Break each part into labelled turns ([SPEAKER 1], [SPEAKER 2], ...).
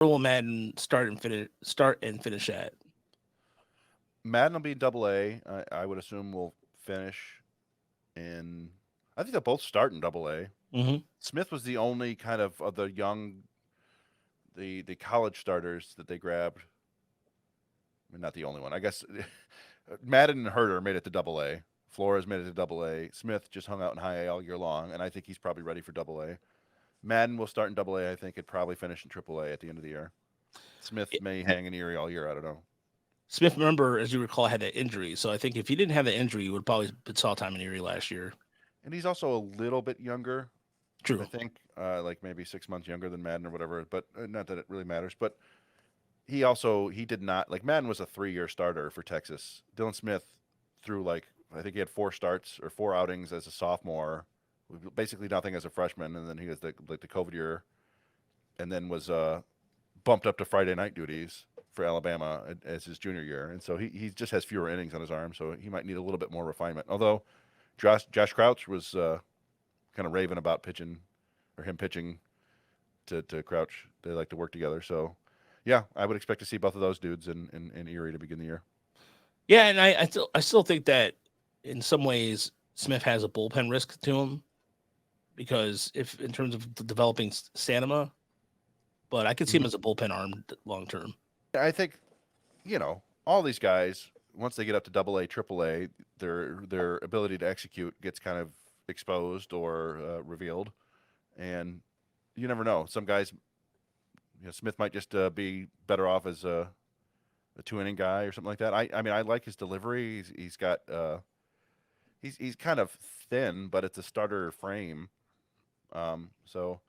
[SPEAKER 1] Where will Madden start and finish at?
[SPEAKER 2] Madden will be Double A. I would assume will finish in. I think they'll both start in Double A.
[SPEAKER 1] Hmm.
[SPEAKER 2] Smith was the only kind of the young, the college starters that they grabbed. I mean, not the only one, I guess. Madden and Herter made it to Double A. Flores made it to Double A. Smith just hung out in High A all year long, and I think he's probably ready for Double A. Madden will start in Double A. I think it'd probably finish in Triple A at the end of the year. Smith may hang in Erie all year. I don't know.
[SPEAKER 1] Smith, remember, as you recall, had that injury. So I think if he didn't have the injury, you would probably saw time in Erie last year.
[SPEAKER 2] And he's also a little bit younger. I
[SPEAKER 1] True.
[SPEAKER 2] think like maybe 6 months younger than Madden or whatever. But not that it really matters. But he did not like Madden was a 3 year starter for Texas. Dylan Smith threw like I think he had 4 starts or 4 outings as a sophomore, basically nothing as a freshman, and then he was the COVID year, and then was bumped up to Friday night duties for Alabama as his junior year, and so he just has fewer innings on his arm, so he might need a little bit more refinement. Although Josh Crouch was kind of raving about pitching or him pitching to Crouch. They like to work together, so yeah, I would expect to see both of those dudes in Erie to begin the year.
[SPEAKER 1] Yeah, and I still think that in some ways Smith has a bullpen risk to him because if in terms of developing stamina, but I could see him
[SPEAKER 2] Mm-hmm.
[SPEAKER 1] as a bullpen arm long term.
[SPEAKER 2] I think all these guys once they get up to Double A, Triple A, their ability to execute gets kind of exposed or revealed, and you never know. Some guys, Smith might just be better off as a 2 inning guy or something like that. I mean I like his delivery. He's got he's kind of thin, but it's a starter frame. So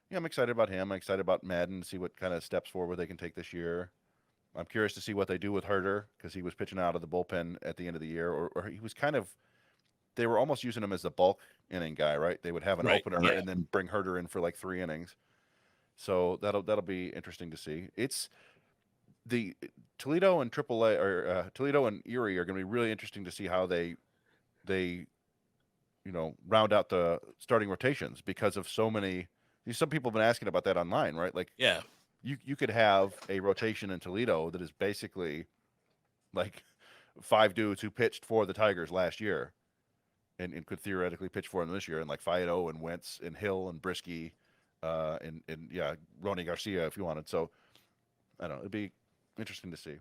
[SPEAKER 2] yeah, I'm excited about him. I'm excited about Madden to see what kind of steps forward they can take this year. I'm curious to see what they do with Herter because he was pitching out of the bullpen at the end of the year, or he was kind of. They were almost using him as the bulk inning guy, right? They would have an
[SPEAKER 1] Right.
[SPEAKER 2] opener
[SPEAKER 1] Yeah.
[SPEAKER 2] and then bring Herter in for like 3 innings. So that'll be interesting to see. It's the Toledo and AAA or Toledo and Erie are going to be really interesting to see how they round out the starting rotations because of so many. Some people have been asking about that online, right? Like
[SPEAKER 1] Yeah.
[SPEAKER 2] you could have a rotation in Toledo that is basically like 5 dudes who pitched for the Tigers last year and could theoretically pitch for them this year, and like Faedo and Wentz and Hill and Brisky, and yeah, Ronnie Garcia if you wanted. So I don't know. It'd be interesting to see.